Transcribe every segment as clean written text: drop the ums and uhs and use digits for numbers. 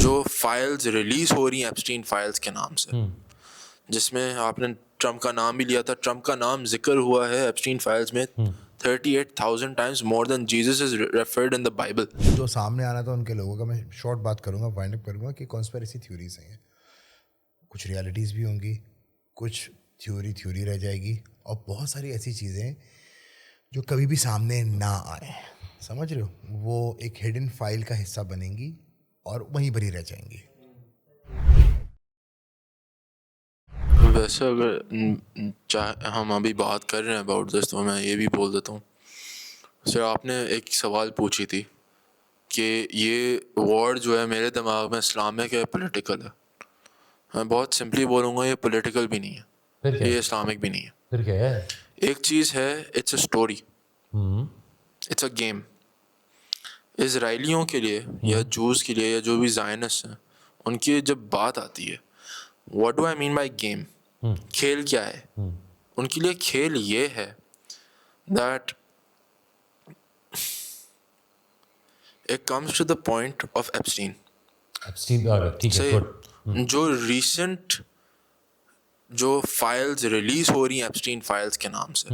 جو files release ہو رہی ہیں ایپسٹین فائلز کے نام سے, جس میں آپ نے ٹرمپ کا نام بھی لیا تھا, ٹرمپ کا نام ذکر ہوا ہے ایپسٹین فائلز میں 38,000 times more than Jesus is referred in the Bible. جو سامنے آنا تھا ان کے لوگوں کا, میں شارٹ بات کروں گا, وائنڈ اپ کروں گا کہ کانسپیریسی تھیوریز ہیں, کچھ ریالٹیز بھی ہوں گی, کچھ تھیوری رہ جائے گی, اور بہت ساری ایسی چیزیں ہیں جو کبھی بھی سامنے نہ آئیں, سمجھ رہے ہو, وہ ایک ہڈن فائل کا حصہ بنیں گی اور وہیں پر ہی رہ جائیں گی. ویسے اگر ہم ابھی بات کر رہے ہیں اباؤٹ دس, تو میں یہ بھی بول دیتا ہوں. سر آپ نے ایک سوال پوچھی تھی کہ یہ ورڈ جو ہے میرے دماغ میں اسلامک ہے, پولیٹیکل ہے. میں بہت سمپلی بولوں گا, یہ پولیٹیکل بھی نہیں ہے, یہ اسلامک بھی نہیں ہے. پھر کیا ہے؟ ایک چیز ہے, it's a story, it's a game. اسرائیلیوں کے لیے یا جوز کے لیے یا جو بھی زائنس ہیں, ان کی جب بات آتی ہے, what do I mean by game, کھیل کیا ہے ان کے لیے؟ کھیل یہ ہے that it comes to the point of Epstein. جو ریسنٹ جو فائلز ریلیز ہو رہی ہیں ایپسٹین فائلز کے نام سے,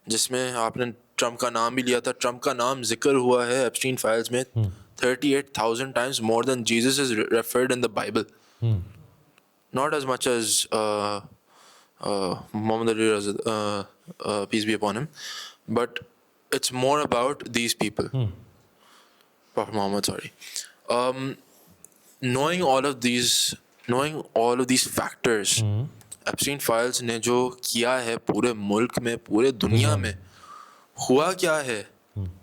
جس میں آپ نے ٹرمپ کا نام بھی لیا تھا, ٹرمپ کا نام ذکر ہوا ہے ایپسٹین فائلز میں 38,000 times more than Jesus is referred in the Bible. Not as much as Muhammad Ali Raza, peace be upon him, but it's more about these people. Prophet Muhammad, sorry. Knowing all of these factors, Epstein files نے جو کیا ہے پورے ملک میں, پورے دنیا میں, ہوا کیا ہے؟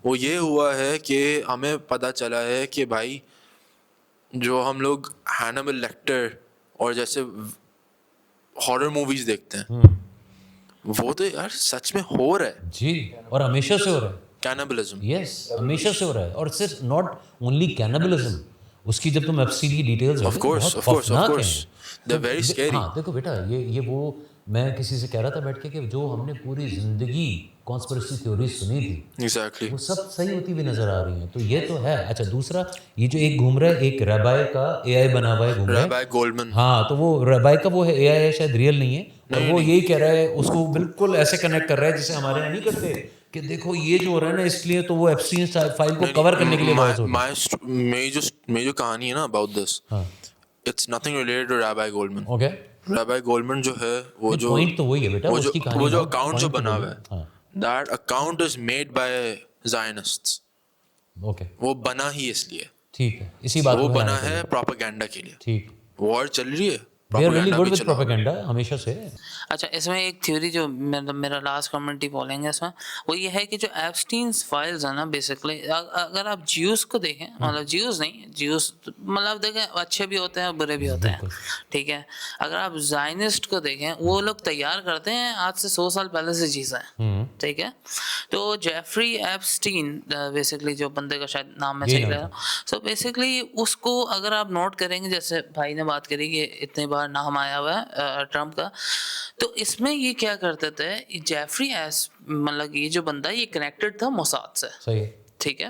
وہ یہ ہوا ہے کہ ہمیں پتہ چلا ہے کہ بھائی جو ہم لوگ ہینیبل لیکٹر اور جیسے ہارر موویز دیکھتے ہیں, وہ تو یار سچ میں ہو رہا ہے. جی, اور ہمیشہ سے ہو رہا ہے کینیبلزم. یس, ہمیشہ سے ہو رہا ہے. اور صرف ناٹ اونلی کینیبلزم, اس کی جب تم ایپسٹین کی details Of course, of course, of course. They're very scary. ہاں دیکھو بیٹا, یہ وہ میں کسی سے کہہ رہا تھا بیٹھ کے کہ جو ہم نے پوری زندگی کانسپریسی تھیوریز سنی تھی, Exactly. وہ سب صحیح ہوتی ہوئی نظر آ رہی ہیں. تو یہ تو ہے. اچھا دوسرا, یہ جو ایک گھوم رہا ہے, ایک ریبائی کا اے آئی بنا ہوا ہے گھوم رہا ہے, Rabbi Goldman. ہاں, تو وہ ریبائی کا وہ ہے, اے آئی ہے شاید, ریئل نہیں ہے. اور وہ یہی کہہ رہا ہے, اس کو بالکل ایسے کنیکٹ کر رہا ہے جسے ہمارے یہاں نہیں کرتے کہ دیکھو یہ جو ہو رہا ہے نا, اس لیے تو وہ ایپسٹین فائل کو کور کرنے کے لیے باعث ہوتا ہے. میری جو کہانی ہے نا about this, it's nothing related to Rabbi Goldman. Okay, Rabbi Goldman جو ہے, وہ جو پوائنٹ تو وہی ہے بیٹا, اس کی کہانی, وہ جو اکاؤنٹ جو بنا ہوا ہے, that account is made by Zionists. Okay, وہ بنا ہی اس لیے, ٹھیک ہے, اسی بات وہ کو بنا ہے پروپیگنڈا کے لیے. ٹھیک, وار چل رہی ہے, we are really propaganda good بھی with چلا. propaganda ہمیشہ سے. اچھا, اس میں ایک تھیوری جو میرا لاسٹ کمنٹ ہی بولیں گے اس میں, وہ یہ ہے کہ جو ایپسٹینز فائلز ہیں نا, بیسکلی اگر آپ جیوز کو دیکھیں, مطلب جیوز نہیں, جیوز مطلب دیکھیں اچھے بھی ہوتے ہیں اور برے بھی ہوتے ہیں, ٹھیک ہے. اگر آپ زائنسٹ کو دیکھیں, وہ لوگ تیار کرتے ہیں آج سے 100 سال پہلے سے چیزیں, ٹھیک ہے. تو جیفری ایپسٹین بیسکلی جو بندے کا شاید نام میں صحیح رہا, سو بیسکلی اس کو اگر آپ نوٹ کریں گے, جیسے بھائی نے بات کری کہ اتنے بار نام آیا ہوا ہے ٹرمپ کا, تو اس میں یہ کیا کرتے تھے, جیفری مطلب یہ جو بندہ, یہ کنیکٹڈ تھا موساد سے, صحیح, ٹھیک ہے.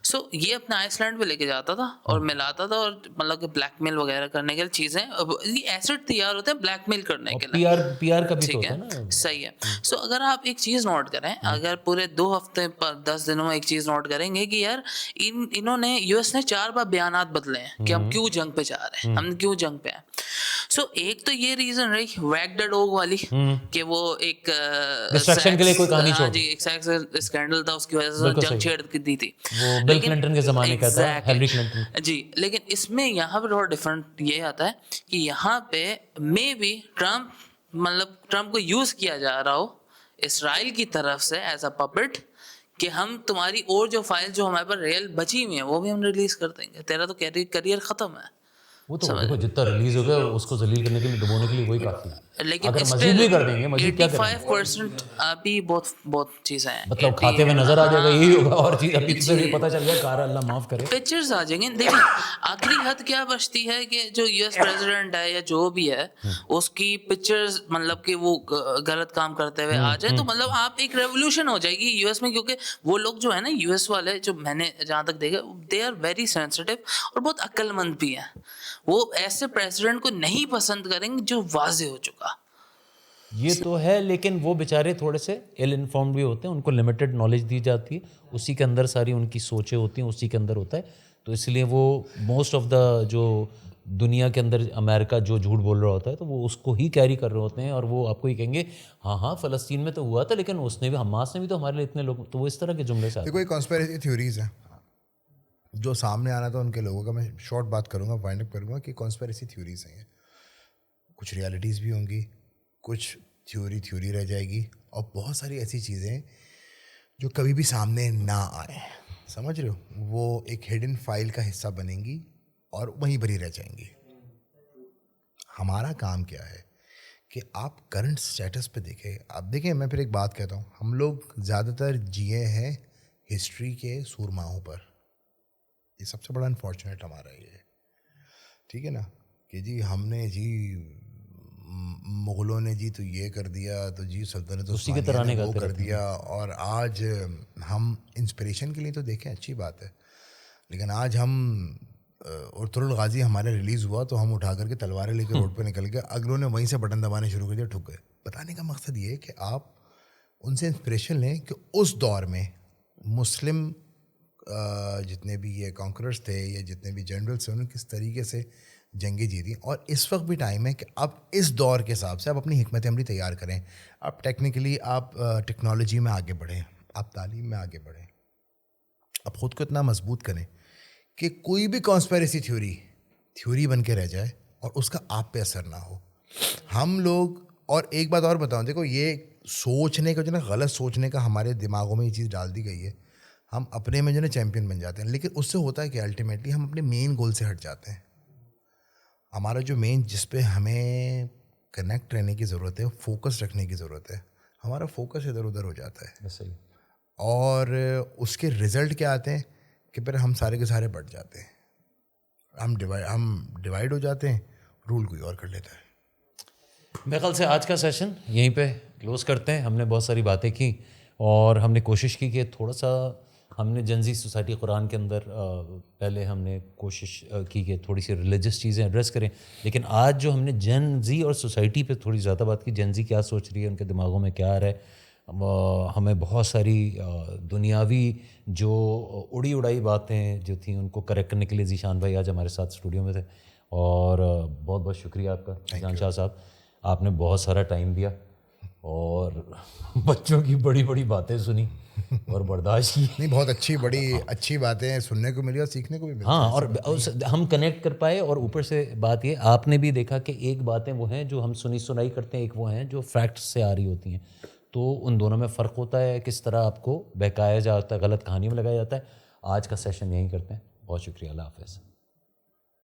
سو یہ اپنے آئس لینڈ پہ لے کے جاتا تھا اور ملاتا تھا, اور مطلب کہ بلیک میل وغیرہ کرنے کے لیے چیزیں, یہ ایسڈ تیار ہوتے ہیں بلیک میل کرنے کے لیے, پی آر کا بھی تو ٹھیک ہوتا ہے, ہے نا. صحیح ہے. سو اگر آپ ایک چیز نوٹ کریں, اگر پورے 2 ہفتے پر 10 دنوں میں ایک چیز نوٹ کریں گے کہ یار انہوں نے, یو ایس نے 4 بار بیانات بدلے ہیں کہ ہم کیوں جنگ پہ جا رہے ہیں, ہم کیوں جنگ پہ ہیں. سو ایک تو یہ ریزن رہی ویگ دا ڈوگ والی, کہ وہ ایک ڈسٹریکشن کے لیے کوئی کہانی چھوڑ, جی ایک سیکس اسکینڈل تھا, اس کی وجہ سے جنگ چھیڑ دی تھی, وہ بل کلنٹن کے زمانے کا تھا, ہیلری کلنٹن. جی. لیکن اس میں یہاں پہ تھوڑا ڈفرنٹ یہ آتا ہے کہ یہاں پہ مے بی ٹرمپ کو یوز کیا جا رہا ہو اسرائیل کی طرف سے ایز اے پپٹ, کہ ہم تمہاری اور جو فائل جو ہمارے پاس ریئل بچی ہوئی ہیں وہ بھی ہم ریلیز کر دیں گے, تیرا تو کیریئر ختم ہے. وہ تو دیکھو جتنا ریلیز ہو گیا اس کو ذلیل کرنے کے لیے دبونے کے لیے وہی کافی ہے. لیکن اگر مزید بھی کر دیں گے مزید کیا کریں گے, 85% ابھی بہت چیزیں ہیں, مطلب کھاتے ہوئے نظر آ جائے گا یہی ہوگا. اور چیز ابھی سے بھی پتہ چل گیا کار اللہ معاف کرے پکچرز آ جائیں گے. دیکھیں آخری حد کیا بچتی ہے کہ جو یو ایس پریزیڈنٹ ہے یا جو بھی ہے اس کی پکچرز مطلب کہ وہ غلط کام کرتے ہوئے آ جائے تو مطلب آپ ایک ریولیوشن ہو جائے گی یو ایس میں, کیونکہ وہ لوگ جو ہے نا یو ایس والے جو میں نے جہاں تک دیکھا دے آر ویری سینسٹیو اور بہت عقل مند بھی ہیں. وہ ایسے پریزیڈنٹ کو نہیں پسند کریں گے جو واضح ہو چکا. یہ تو ہے, لیکن وہ بیچارے تھوڑے سے ایل انفارمڈ بھی ہوتے ہیں, ان کو لمیٹڈ نالج دی جاتی ہے, اسی کے اندر ساری ان کی سوچیں ہوتی ہیں, اسی کے اندر ہوتا ہے. تو اس لیے وہ موسٹ آف دا جو دنیا کے اندر امریکہ جو جھوٹ بول رہا ہوتا ہے تو وہ اس کو ہی کیری کر رہے ہوتے ہیں, اور وہ آپ کو یہ کہیں گے ہاں فلسطین میں تو ہوا تھا لیکن اس نے بھی حماس نے بھی تو ہمارے لیے اتنے لوگ, تو وہ اس طرح کے جملے سے. کوئی کانسپیریسی تھیوریز ہیں جو سامنے آنا تھا ان کے لوگوں کا, میں شارٹ بات کروں گا, وائنڈ اپ کروں گا کہ کانسپیریسی تھیوریز ہیں, کچھ ریالٹیز بھی ہوں گی, کچھ تھیوری رہ جائے گی, اور بہت ساری ایسی چیزیں جو کبھی بھی سامنے نہ آئیں, سمجھ رہے ہو, وہ ایک ہڈن فائل کا حصہ بنیں گی اور وہیں بری رہ جائیں گی. ہمارا کام کیا ہے کہ آپ کرنٹ سٹیٹس پہ دیکھیں. آپ دیکھیں میں پھر ایک بات کہتا ہوں, ہم لوگ زیادہ تر جیے ہیں ہسٹری کے سورماؤں پر, یہ سب سے بڑا انفارچونیٹ ہمارا یہ ہے, ٹھیک ہے نا, کہ جی ہم نے جی مغلوں نے جی تو یہ کر دیا, تو جی سلطنت عثمانیہ نے وہ کر دیا, اور آج ہم انسپریشن کے لیے تو دیکھیں اچھی بات ہے, لیکن آج ہم ارطغرل الغازی ہمارا ریلیز ہوا تو ہم اٹھا کر کے تلواریں لے کے روڈ پہ نکل گئے, اگلوں نے وہیں سے بٹن دبانے شروع کر دیا, ٹھک گئے. بتانے کا مقصد یہ ہے کہ آپ ان سے انسپریشن لیں کہ اس دور میں مسلم جتنے بھی یہ کانکررز تھے یا جتنے بھی جنرلس تھے انہوں نے کس طریقے سے جنگیں جیتی, اور اس وقت بھی ٹائم ہے کہ اب اس دور کے حساب سے آپ اپنی حکمت عملی تیار کریں. آپ ٹیکنیکلی آپ ٹیکنالوجی میں آگے بڑھیں, آپ تعلیم میں آگے بڑھیں, آپ خود کو اتنا مضبوط کریں کہ کوئی بھی کانسپیریسی تھیوری بن کے رہ جائے اور اس کا آپ پہ اثر نہ ہو. ہم لوگ, اور ایک بات اور بتاؤں, دیکھو یہ سوچنے کا جو نا غلط سوچنے کا ہمارے دماغوں میں یہ چیز ڈال دی گئی ہے, ہم اپنے میں جو نا چیمپئن بن جاتے ہیں, لیکن اس سے ہوتا ہے کہ الٹیمیٹلی ہم اپنے مین گول سے ہٹ جاتے ہیں. ہمارا جو مین جس پہ ہمیں کنیکٹ رہنے کی ضرورت ہے, فوکس رکھنے کی ضرورت ہے, ہمارا فوکس ادھر ادھر ہو جاتا ہے. صحیح. اور اس کے رزلٹ کیا آتے ہیں کہ پھر ہم سارے کے سارے بٹ جاتے ہیں, ہم ڈیوائڈ ہو جاتے ہیں, رول کوئی اور کر لیتا ہے. میرے خیال سے آج کا سیشن یہیں پہ کلوز کرتے ہیں. ہم نے بہت ساری باتیں کی اور ہم نے کوشش کی کہ تھوڑا سا ہم نے جنزی سوسائٹی قرآن کے اندر پہلے ہم نے کوشش کی کہ تھوڑی سی ریلیجس چیزیں ایڈریس کریں, لیکن آج جو ہم نے جنزی اور سوسائٹی پہ تھوڑی زیادہ بات کی, جنزی کیا سوچ رہی ہے, ان کے دماغوں میں کیا آ رہا ہے. ہمیں بہت ساری دنیاوی جو اڑائی باتیں جو تھیں ان کو کریکٹ کرنے کے لیے ذیشان بھائی آج ہمارے ساتھ اسٹوڈیو میں تھے, اور بہت بہت شکریہ آپ کا جان شاہ صاحب, آپ نے بہت سارا ٹائم دیا اور بچوں کی بڑی بڑی باتیں سنی اور برداشت کی. نہیں, بہت اچھی باتیں سننے کو ملی اور سیکھنے کو بھی ملی. ہاں, اور ہم کنیکٹ کر پائے, اور اوپر سے بات یہ آپ نے بھی دیکھا کہ ایک باتیں وہ ہیں جو ہم سنائی کرتے ہیں, ایک وہ ہیں جو فیکٹس سے آ رہی ہوتی ہیں, تو ان دونوں میں فرق ہوتا ہے, کس طرح آپ کو بہکایا جاتا ہے, غلط کہانی میں لگایا جاتا ہے. آج کا سیشن یہیں کرتے ہیں. بہت شکریہ, اللہ حافظ.